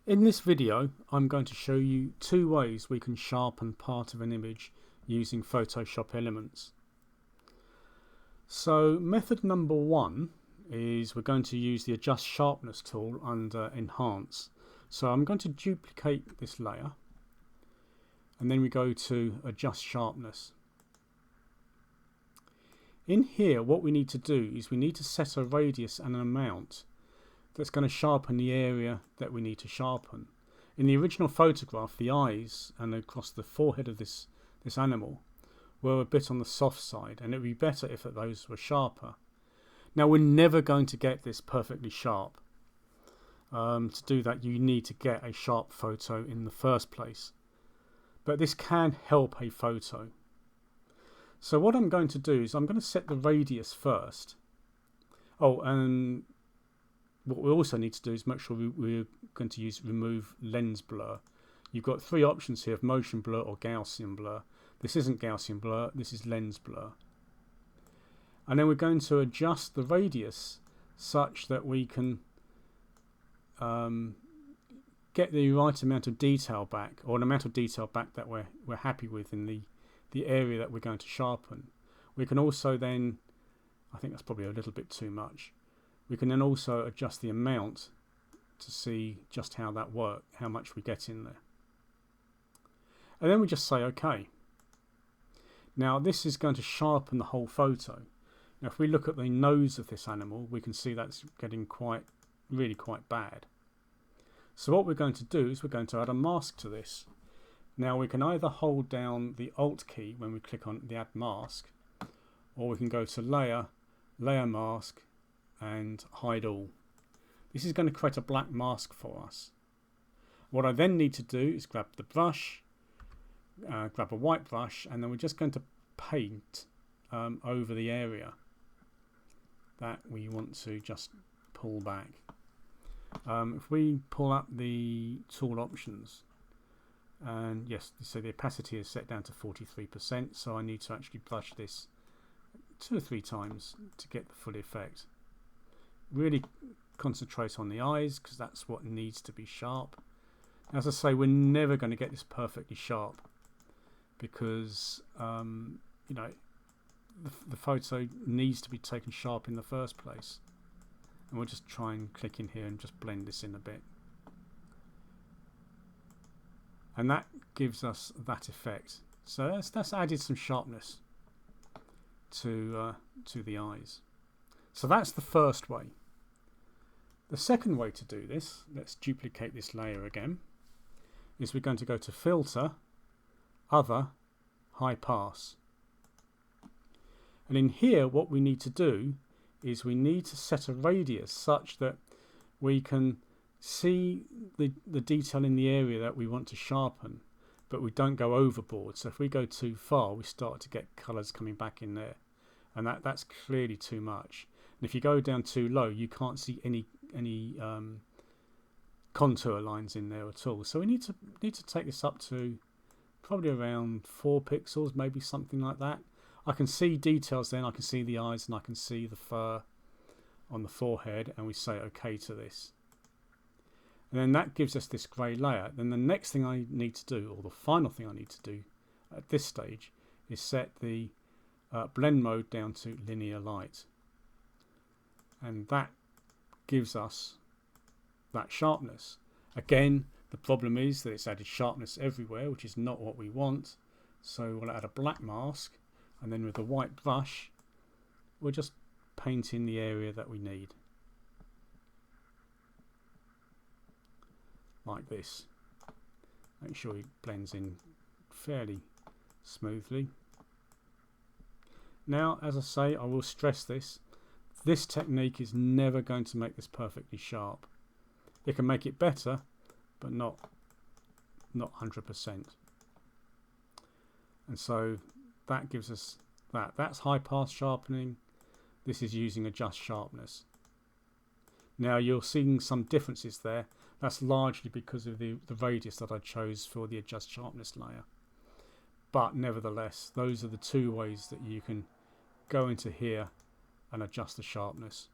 In this video, I'm going to show you two ways we can sharpen part of an image using Photoshop elements. So method number one is we're going to use the Adjust Sharpness tool under Enhance. So I'm going to duplicate this layer and then we go to Adjust Sharpness. In here, what we need to do is we need to set a radius and an amount that's going to sharpen the area that we need to sharpen. In the original photograph, the eyes and across the forehead of this animal were a bit on the soft side, and it would be better if those were sharper. Now, we're never going to get this perfectly sharp. To do that, you need to get a sharp photo in the first place. But this can help a photo. So what I'm going to do is I'm going to set the radius first. Oh, and what we also need to do is make sure we're going to use remove lens blur. You've got three options here of motion blur or Gaussian blur. This isn't Gaussian blur, this is lens blur. And then we're going to adjust the radius such that we can get the right amount of detail back, or an amount of detail back that we're happy with in the area that we're going to sharpen. We can also then, I think that's probably a little bit too much, we can then also adjust the amount to see just how that works, how much we get in there. And then we just say OK. Now this is going to sharpen the whole photo. Now if we look at the nose of this animal, we can see that's getting really quite bad. So what we're going to do is we're going to add a mask to this. Now we can either hold down the Alt key when we click on the Add Mask, or we can go to Layer, Layer Mask, and Hide All. This is going to create a black mask for us. What I then need to do is grab the brush, grab a white brush, and then we're just going to paint over the area that we want to just pull back. If we pull up the tool options, and yes, so the opacity is set down to 43%, so I need to actually brush this 2 or 3 times to get the full effect. Really concentrate on the eyes because that's what needs to be sharp. As I say, we're never going to get this perfectly sharp because you know, the photo needs to be taken sharp in the first place. And we'll just try and click in here and just blend this in a bit. And that gives us that effect. So that's added some sharpness to the eyes. So that's the first way. The second way to do this, let's duplicate this layer again, is we're going to go to Filter, Other, High Pass. And in here what we need to do is we need to set a radius such that we can see the detail in the area that we want to sharpen, but we don't go overboard. So if we go too far, we start to get colours coming back in there, and that's clearly too much. And if you go down too low, you can't see any contour lines in there at all. So we need to take this up to probably around 4 pixels, maybe something like that. I can see details then, I can see the eyes and I can see the fur on the forehead, and we say OK to this. And then that gives us this grey layer. Then the next thing I need to do, or the final thing I need to do at this stage, is set the blend mode down to linear light. And that gives us that sharpness. Again, the problem is that it's added sharpness everywhere, which is not what we want. So we'll add a black mask, and then with the white brush we'll just paint in the area that we need, like this. Make sure it blends in fairly smoothly. Now, as I say, I will stress this technique is never going to make this perfectly sharp. It can make it better, but not 100%. And so that gives us that. That's high pass sharpening. This is using Adjust Sharpness. Now you're seeing some differences there. That's largely because of the radius that I chose for the Adjust Sharpness layer. But nevertheless, those are the two ways that you can go into here and adjust the sharpness.